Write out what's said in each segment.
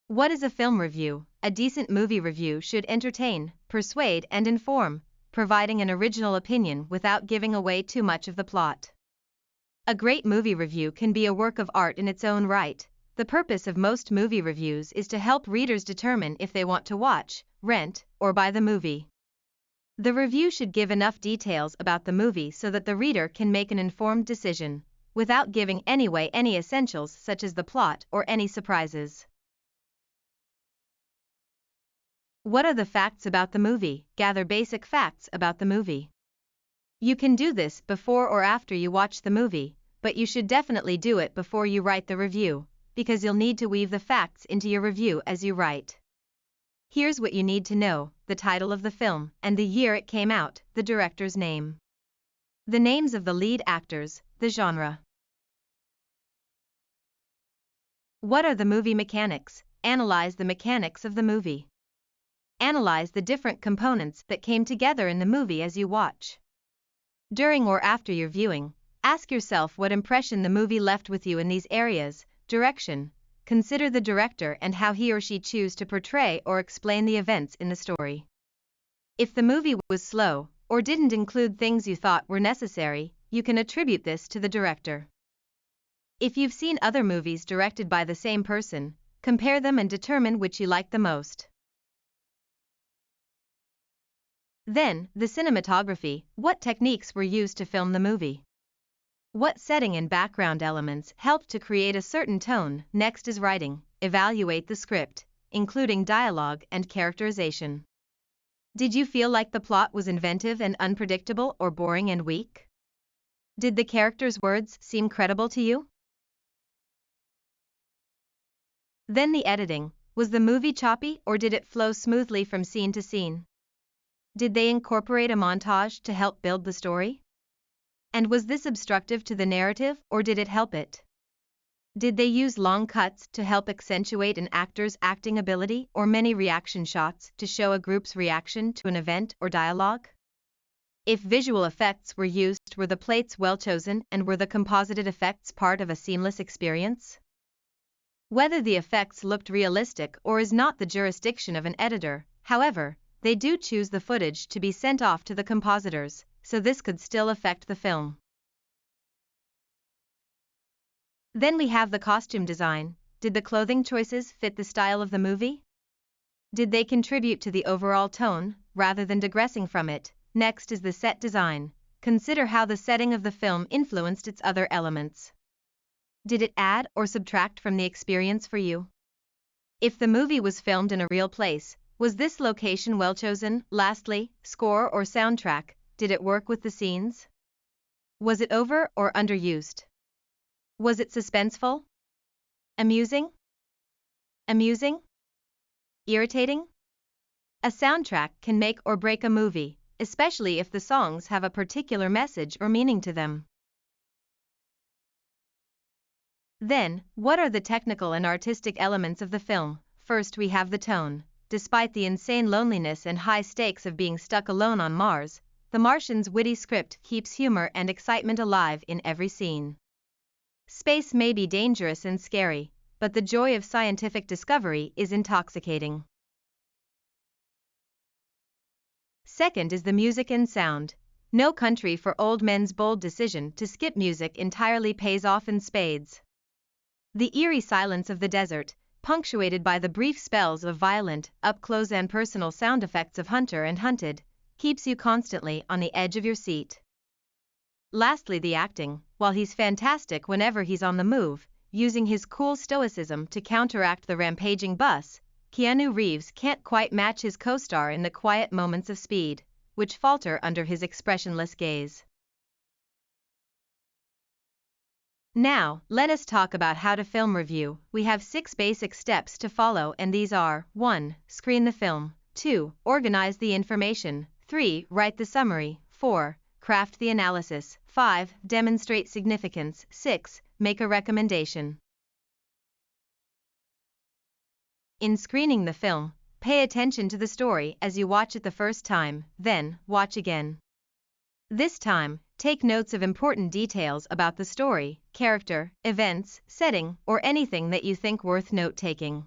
What is a film review? A decent movie review should entertain, persuade, and inform, providing an original opinion without giving away too much of the plot. A great movie review can be a work of art in its own right. The purpose of most movie reviews is to help readers determine if they want to watch, rent, or buy the movie. The review should give enough details about the movie so that the reader can make an informed decision, without giving away any essentials such as the plot or any surprises. What are the facts about the movie? Gather basic facts about the movie. You can do this before or after you watch the movie, but you should definitely do it before you write the review, because you'll need to weave the facts into your review as you write. Here's what you need to know: the title of the film and the year it came out, the director's name, the names of the lead actors, the genre. What are the movie mechanics? Analyze the mechanics of the movie. Analyze the different components that came together in the movie as you watch. During or after your viewing, ask yourself what impression the movie left with you in these areas. Direction. Consider the director and how he or she choose to portray or explain the events in the story. If the movie was slow, or didn't include things you thought were necessary, you can attribute this to the director. If you've seen other movies directed by the same person, compare them and determine which you like the most. Then, the cinematography. What techniques were used to film the movie? What setting and background elements helped to create a certain tone? Next is writing. Evaluate the script, including dialogue and characterization. Did you feel like the plot was inventive and unpredictable or boring and weak? Did the characters' words seem credible to you? Then the editing. Was the movie choppy or did it flow smoothly from scene to scene? Did they incorporate a montage to help build the story? And was this obstructive to the narrative or did it help it? Did they use long cuts to help accentuate an actor's acting ability or many reaction shots to show a group's reaction to an event or dialogue? If visual effects were used, were the plates well chosen and were the composited effects part of a seamless experience? Whether the effects looked realistic or is not the jurisdiction of an editor, however, they do choose the footage to be sent off to the compositors, so this could still affect the film. Then we have the costume design. Did the clothing choices fit the style of the movie? Did they contribute to the overall tone, rather than digressing from it? Next is the set design. Consider how the setting of the film influenced its other elements. Did it add or subtract from the experience for you? If the movie was filmed in a real place, was this location well chosen? Lastly, score or soundtrack. Did it work with the scenes? Was it over or underused? Was it suspenseful? Amusing? Irritating? A soundtrack can make or break a movie, especially if the songs have a particular message or meaning to them. Then, what are the technical and artistic elements of the film? First, we have the tone. Despite the insane loneliness and high stakes of being stuck alone on Mars, The Martian's witty script keeps humor and excitement alive in every scene. Space may be dangerous and scary, but the joy of scientific discovery is intoxicating. Second is the music and sound. No Country for Old Men's bold decision to skip music entirely pays off in spades. The eerie silence of the desert, punctuated by the brief spells of violent, up-close and personal sound effects of Hunter and Hunted, keeps you constantly on the edge of your seat. Lastly, the acting. While he's fantastic whenever he's on the move, using his cool stoicism to counteract the rampaging bus, Keanu Reeves can't quite match his co-star in the quiet moments of speed, which falter under his expressionless gaze. Now, let us talk about how to film review. We have 6 basic steps to follow and these are: 1. Screen the film. 2. Organize the information. 3. Write the summary. 4. Craft the analysis. 5. Demonstrate significance. 6. Make a recommendation. In screening the film, pay attention to the story as you watch it the first time, then watch again. This time, take notes of important details about the story, character, events, setting, or anything that you think worth note-taking.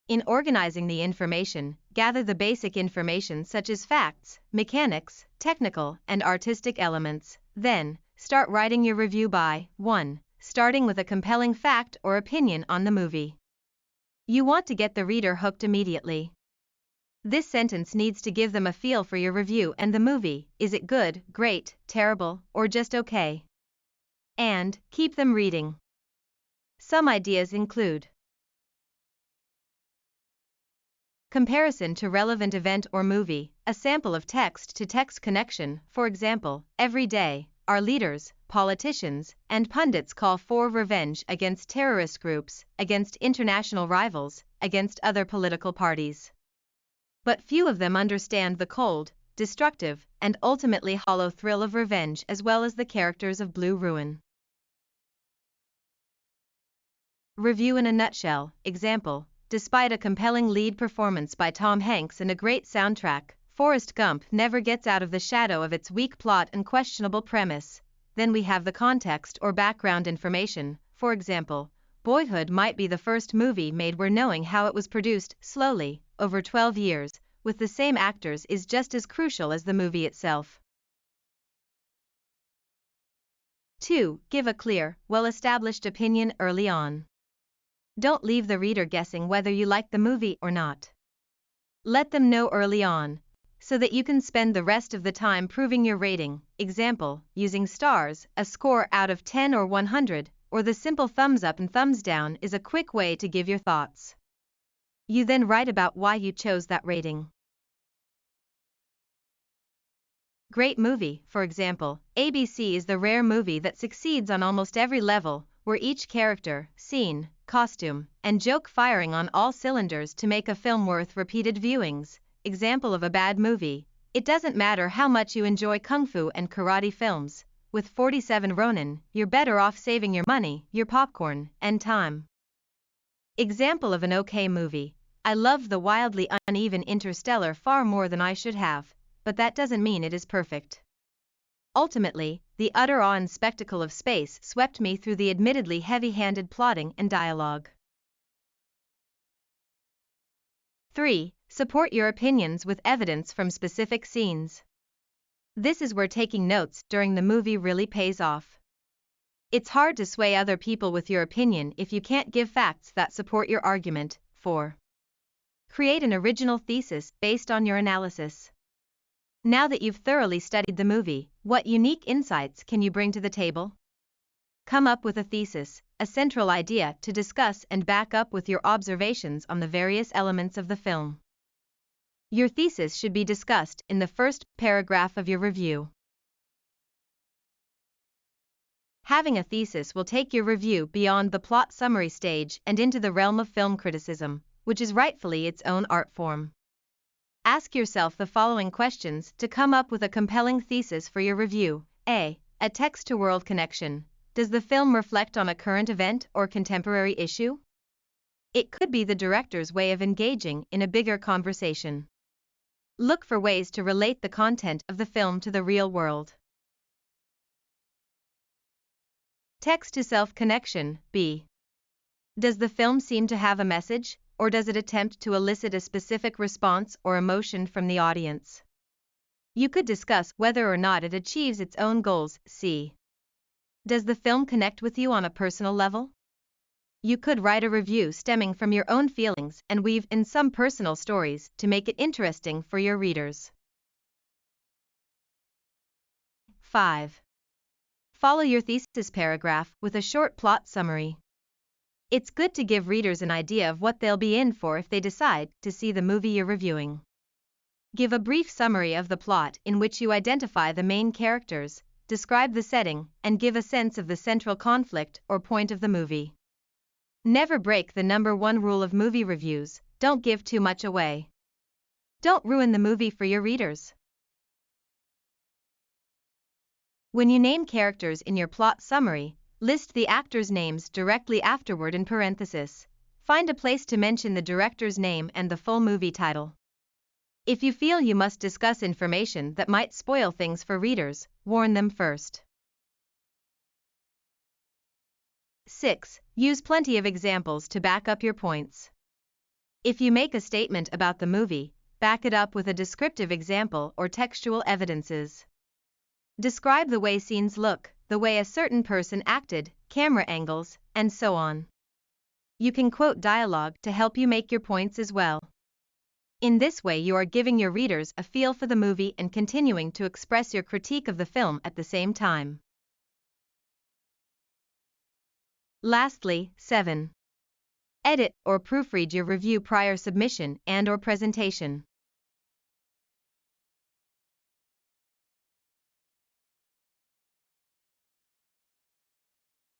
In organizing the information, gather the basic information such as facts, mechanics, technical, and artistic elements. Then, start writing your review by 1. Starting with a compelling fact or opinion on the movie. You want to get the reader hooked immediately. This sentence needs to give them a feel for your review and the movie. Is it good, great, terrible, or just okay? And keep them reading. Some ideas include comparison to relevant event or movie, a sample of text-to-text connection. For example, every day, our leaders, politicians, and pundits call for revenge against terrorist groups, against international rivals, against other political parties. But few of them understand the cold, destructive, and ultimately hollow thrill of revenge as well as the characters of Blue Ruin. Review in a nutshell. Example: despite a compelling lead performance by Tom Hanks and a great soundtrack, Forrest Gump never gets out of the shadow of its weak plot and questionable premise. Then we have the context or background information. For example, Boyhood might be the first movie made where knowing how it was produced slowly, over 12 years, with the same actors is just as crucial as the movie itself. 2. Give a clear, well-established opinion early on. Don't leave the reader guessing whether you like the movie or not. Let them know early on, so that you can spend the rest of the time proving your rating. Example: using stars, a score out of 10 or 100, or the simple thumbs up and thumbs down is a quick way to give your thoughts. You then write about why you chose that rating. Great movie. For example, ABC is the rare movie that succeeds on almost every level, where each character, scene, costume, and joke firing on all cylinders to make a film worth repeated viewings. Example of a bad movie: it doesn't matter how much you enjoy kung fu and karate films, with 47 Ronin, you're better off saving your money, your popcorn, and time. Example of an okay movie: I loved the wildly uneven Interstellar far more than I should have, but that doesn't mean it is perfect. Ultimately, the utter awe and spectacle of space swept me through the admittedly heavy-handed plotting and dialogue. 3. Support your opinions with evidence from specific scenes. This is where taking notes during the movie really pays off. It's hard to sway other people with your opinion if you can't give facts that support your argument. 4. Create an original thesis based on your analysis. Now that you've thoroughly studied the movie, what unique insights can you bring to the table? Come up with a thesis, a central idea to discuss and back up with your observations on the various elements of the film. Your thesis should be discussed in the first paragraph of your review. Having a thesis will take your review beyond the plot summary stage and into the realm of film criticism, which is rightfully its own art form. Ask yourself the following questions to come up with a compelling thesis for your review. A text-to-world connection. Does the film reflect on a current event or contemporary issue? It could be the director's way of engaging in a bigger conversation. Look for ways to relate the content of the film to the real world. Text-to-self connection. B. Does the film seem to have a message, or does it attempt to elicit a specific response or emotion from the audience? You could discuss whether or not it achieves its own goals. C. Does the film connect with you on a personal level? You could write a review stemming from your own feelings and weave in some personal stories to make it interesting for your readers. 5. Follow your thesis paragraph with a short plot summary. It's good to give readers an idea of what they'll be in for if they decide to see the movie you're reviewing. Give a brief summary of the plot in which you identify the main characters, describe the setting, and give a sense of the central conflict or point of the movie. Never break the #1 rule of movie reviews: don't give too much away. Don't ruin the movie for your readers. When you name characters in your plot summary, list the actors' names directly afterward in parenthesis. Find a place to mention the director's name and the full movie title. If you feel you must discuss information that might spoil things for readers, warn them first. 6. Use plenty of examples to back up your points. If you make a statement about the movie, back it up with a descriptive example or textual evidences. Describe the way scenes look, the way a certain person acted, camera angles, and so on. You can quote dialogue to help you make your points as well. In this way, you are giving your readers a feel for the movie and continuing to express your critique of the film at the same time. Lastly, 7. Edit or proofread your review prior submission and/or presentation.